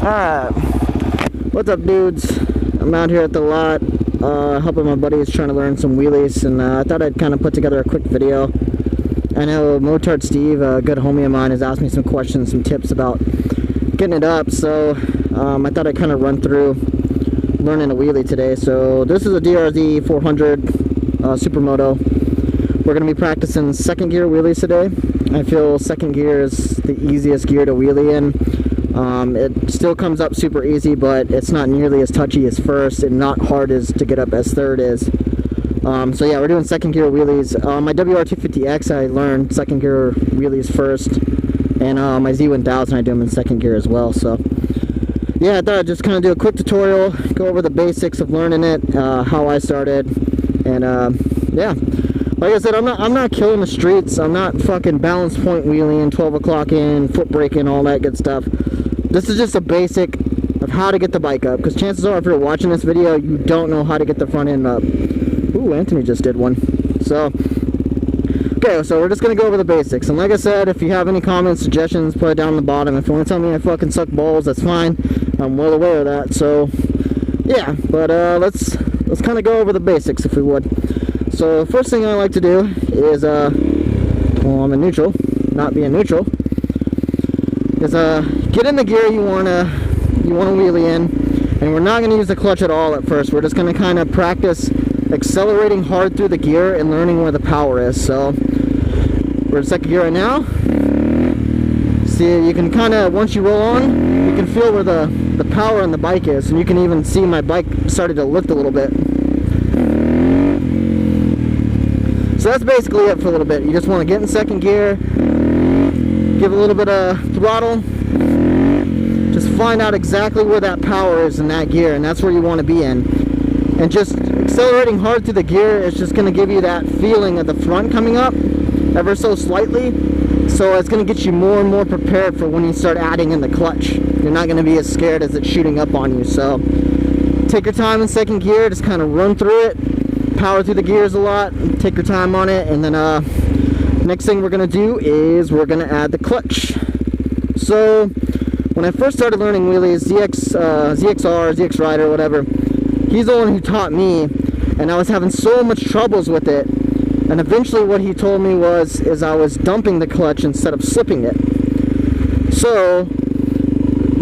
Alright, what's up, dudes? I'm out here at the lot helping my buddies trying to learn some wheelies, and I thought I'd kind of put together a quick video. I know Motard Steve, a good homie of mine, has asked me some questions, some tips about getting it up, so I thought I'd kind of run through learning a wheelie today. So this is a DRZ 400 Supermoto. We're going to be practicing second gear wheelies today. I feel second gear is the easiest gear to wheelie in. It still comes up super easy, but it's not nearly as touchy as first and not hard as to get up as third is. So yeah, we're doing second gear wheelies. My WR250X, I learned second gear wheelies first, and my Z1000, I do them in second gear as well. So yeah, I thought I'd just kind of do a quick tutorial, go over the basics of learning it, how I started, and yeah. Like I said, I'm not killing the streets. I'm not fucking balance point wheeling, 12 o'clock in, foot braking, all that good stuff. This is just a basic of how to get the bike up, because chances are if you're watching this video, you don't know how to get the front end up. Ooh, Anthony just did one. So, okay, so we're just going to go over the basics. And like I said, if you have any comments, suggestions, put it down in the bottom. If you want to tell me I fucking suck balls, that's fine. I'm well aware of that. So, yeah, but let's kind of go over the basics if we would. So first thing I like to do is, well, I'm in neutral, not being neutral, is get in the gear you wanna wheelie in, and we're not gonna use the clutch at all at first. We're just gonna kind of practice accelerating hard through the gear and learning where the power is. So we're in second gear right now. See, you can kind of, once you roll on, you can feel where the power in the bike is, and you can even see my bike started to lift a little bit. So that's basically it for a little bit. You just want to get in second gear, give a little bit of throttle, just find out exactly where that power is in that gear, and that's where you want to be in. And just accelerating hard through the gear is just going to give you that feeling of the front coming up ever so slightly. So it's going to get you more and more prepared for when you start adding in the clutch. You're not going to be as scared as it's shooting up on you. So take your time in second gear, just kind of run through it. Power through the gears a lot, take your time on it, and then next thing we're going to do is we're going to add the clutch. So when I first started learning wheelies, ZXR, ZX Rider, whatever, he's the one who taught me, and I was having so much troubles with it, and eventually what he told me is I was dumping the clutch instead of slipping it. So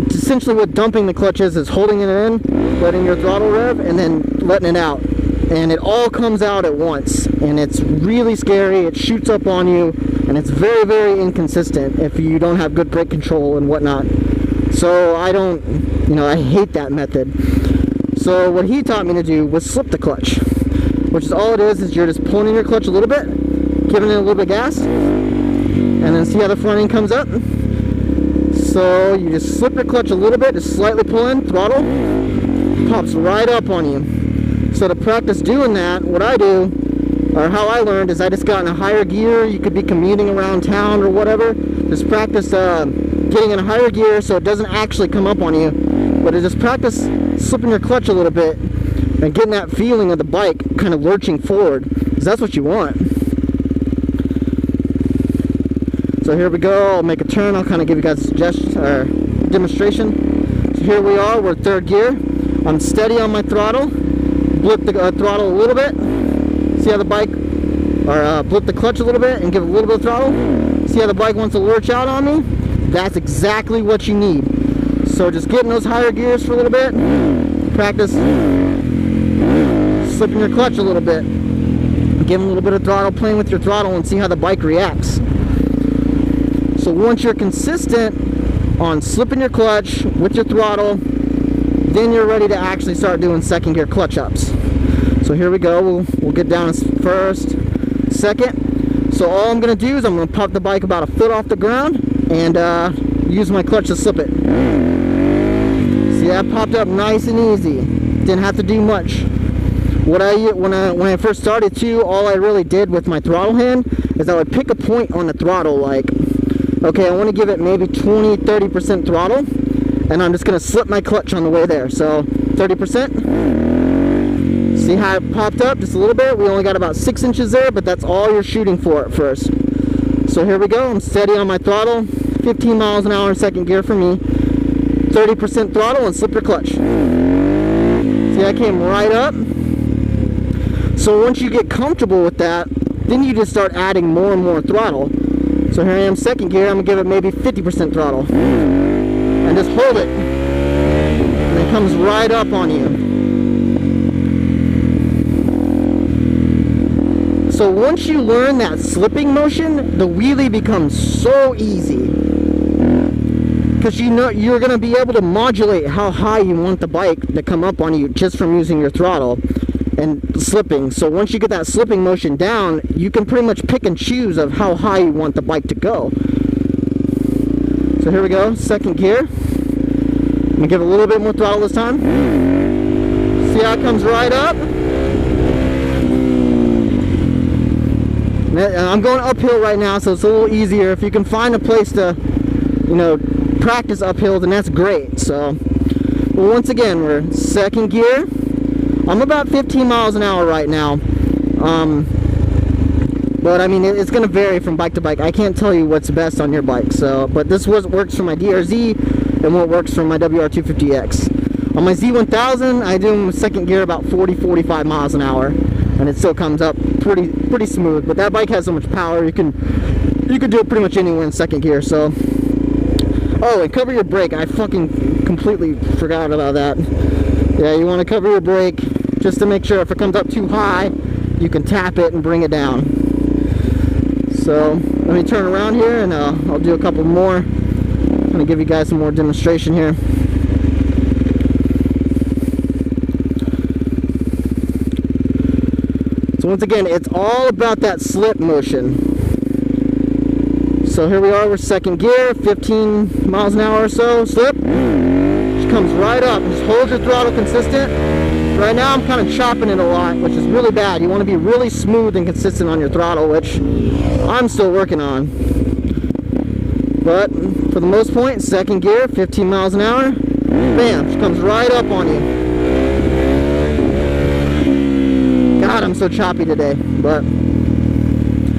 essentially what dumping the clutch is holding it in, letting your throttle rev, and then letting it out. And it all comes out at once, and it's really scary. It shoots up on you, and it's very, very inconsistent if you don't have good brake control and whatnot. So I hate that method. So what he taught me to do was slip the clutch, which is all it is you're just pulling in your clutch a little bit, giving it a little bit of gas, and then see how the front end comes up. So you just slip your clutch a little bit, just slightly pull in, throttle, pops right up on you. So to practice doing that, what I do, or how I learned, is I just got in a higher gear. You could be commuting around town or whatever. Just practice getting in a higher gear so it doesn't actually come up on you. But just practice slipping your clutch a little bit and getting that feeling of the bike kind of lurching forward, because that's what you want. So here we go. I'll make a turn. I'll kind of give you guys a suggestion or demonstration. So here we are. We're third gear. I'm steady on my throttle. Blip the throttle a little bit, see how the bike, or blip the clutch a little bit and give a little bit of throttle, see how the bike wants to lurch out on me. That's exactly what you need. So just get in those higher gears for a little bit, practice slipping your clutch a little bit, give a little bit of throttle, playing with your throttle, and see how the bike reacts. So once you're consistent on slipping your clutch with your throttle, then you're ready to actually start doing second gear clutch ups. So here we go. We'll get down first, second. So all I'm going to do is I'm going to pop the bike about a foot off the ground and use my clutch to slip it. See, that popped up nice and easy. Didn't have to do much. When I first started too, all I really did with my throttle hand is I would pick a point on the throttle, like, okay, I want to give it maybe 20-30% throttle. And I'm just going to slip my clutch on the way there. So 30%. See how it popped up just a little bit? We only got about 6 inches there, but that's all you're shooting for at first. So here we go. I'm steady on my throttle. 15 miles an hour in second gear for me. 30% throttle and slip your clutch. See, I came right up. So once you get comfortable with that, then you just start adding more and more throttle. So here I am, second gear, I'm gonna give it maybe 50% throttle. And just hold it. And it comes right up on you. So once you learn that slipping motion, the wheelie becomes so easy. Because you know you're going to be able to modulate how high you want the bike to come up on you just from using your throttle and slipping. So once you get that slipping motion down, you can pretty much pick and choose of how high you want the bike to go. So here we go, second gear. I'm going to give it a little bit more throttle this time. See how it comes right up? I'm going uphill right now, so it's a little easier. If you can find a place to, you know, practice uphill, then that's great. So, well, once again, we're second gear. I'm about 15 miles an hour right now. But I mean, it's going to vary from bike to bike. I can't tell you what's best on your bike. So, but this was works for my DRZ and what works for my WR250X. On my Z1000, I do second gear about 40-45 miles an hour. And it still comes up pretty smooth, but that bike has so much power you can do it pretty much anywhere in second gear. So, oh, and cover your brake. I fucking completely forgot about that. Yeah, you want to cover your brake just to make sure if it comes up too high, you can tap it and bring it down. So let me turn around here and I'll do a couple more. I'm gonna give you guys some more demonstration here. So once again, it's all about that slip motion. So here we are, we're second gear, 15 miles an hour or so, slip. She comes right up, just hold your throttle consistent. Right now I'm kind of chopping it a lot, which is really bad. You want to be really smooth and consistent on your throttle, which I'm still working on. But for the most point, second gear, 15 miles an hour, bam, she comes right up on you. God, I'm so choppy today, but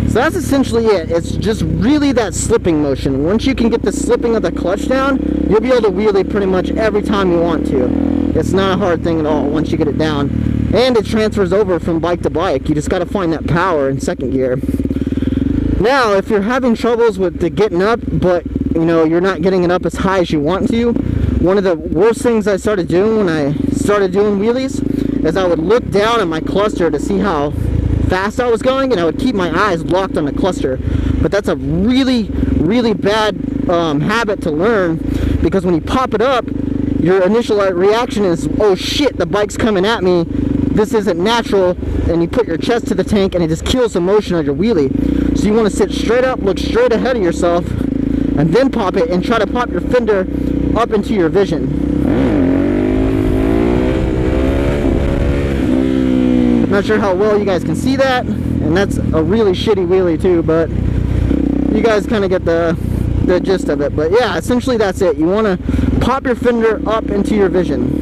so that's essentially it. It's just really that slipping motion. Once you can get the slipping of the clutch down, you'll be able to wheelie pretty much every time you want to. It's not a hard thing at all once you get it down, and it transfers over from bike to bike. You just got to find that power in second gear. Now, if you're having troubles with the getting up, but you know you're not getting it up as high as you want to, one of the worst things I started doing when I started doing wheelies is I would look down at my cluster to see how fast I was going, and I would keep my eyes locked on the cluster. But that's a really bad habit to learn, because when you pop it up, your initial reaction is, oh shit, the bike's coming at me, this isn't natural, and you put your chest to the tank and it just kills the motion of your wheelie. So you want to sit straight up, look straight ahead of yourself, and then pop it, and try to pop your fender up into your vision. Not sure how well you guys can see that, and that's a really shitty wheelie too, but you guys kind of get the gist of it. But yeah, essentially that's it. You want to pop your fender up into your vision.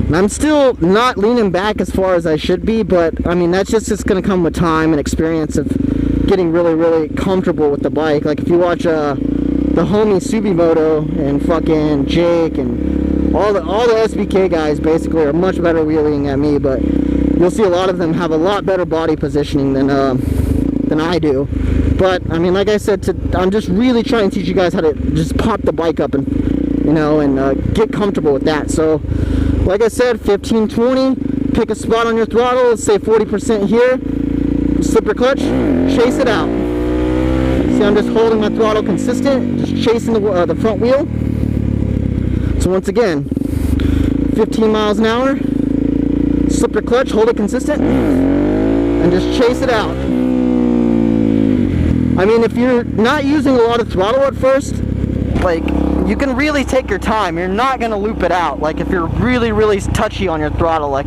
And I'm still not leaning back as far as I should be, but I mean that's just going to come with time and experience of getting really comfortable with the bike. Like if you watch the homie Subimoto and fucking Jake and all the SBK guys basically are much better wheeling at me, but you'll see a lot of them have a lot better body positioning than I do. But I mean, like I said, I'm just really trying to teach you guys how to just pop the bike up and get comfortable with that. So like I said, 15-20, pick a spot on your throttle, let's say 40% here, slip your clutch, chase it out. See, I'm just holding my throttle consistent, just chasing the front wheel. So once again, 15 miles an hour, slip your clutch, hold it consistent, and just chase it out. I mean, if you're not using a lot of throttle at first, like, you can really take your time. You're not going to loop it out. Like, if you're really touchy on your throttle, like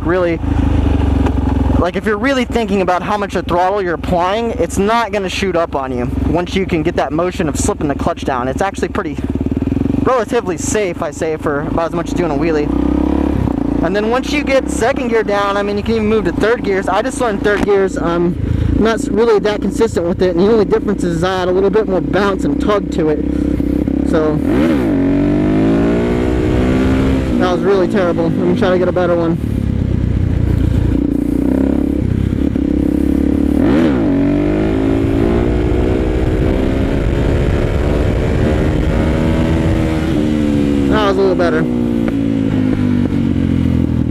if you're really thinking about how much of throttle you're applying, it's not going to shoot up on you once you can get that motion of slipping the clutch down. It's actually relatively safe, I say, for about as much as doing a wheelie. And then once you get second gear down, I mean, you can even move to third gears. I just learned third gears. I'm not really that consistent with it, and the only difference is I add a little bit more bounce and tug to it. So that was really terrible. Let me try to get a better one. That was a little better.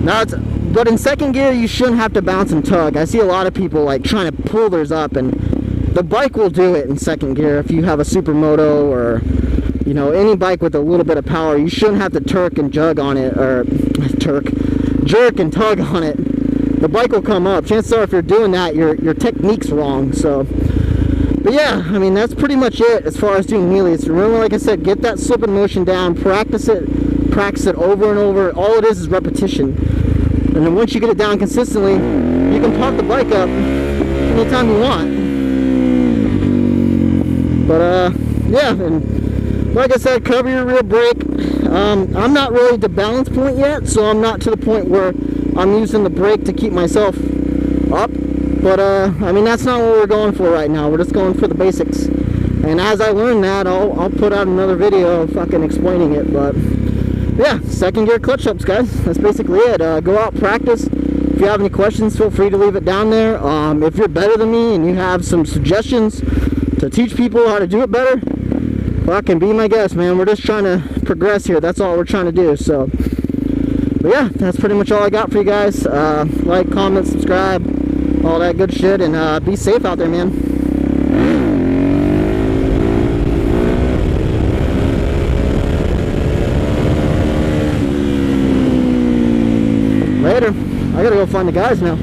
Now but in second gear you shouldn't have to bounce and tug. I see a lot of people like trying to pull theirs up, and the bike will do it in second gear. If you have a supermoto or, you know, any bike with a little bit of power, you shouldn't have to jerk and tug on it, or jerk and tug on it. The bike will come up. Chances are if you're doing that, your technique's wrong. So, but yeah, I mean, that's pretty much it as far as doing wheelies. Remember, like I said, get that slip and motion down, practice it over and over. All it is repetition. And then once you get it down consistently, you can park the bike up anytime you want. But yeah, and like I said, cover your rear brake. I'm not really at the balance point yet, so I'm not to the point where I'm using the brake to keep myself up. But I mean, that's not what we're going for right now. We're just going for the basics. And as I learn that, I'll put out another video fucking explaining it. But yeah, second gear clutch ups, guys. That's basically it. Go out, practice. If you have any questions, feel free to leave it down there. If you're better than me and you have some suggestions to teach people how to do it better, fucking be my guest, man. We're just trying to progress here. That's all we're trying to do. So, but yeah, that's pretty much all I got for you guys. Like, comment, subscribe, all that good shit, and be safe out there, man. Later. I gotta go find the guys now.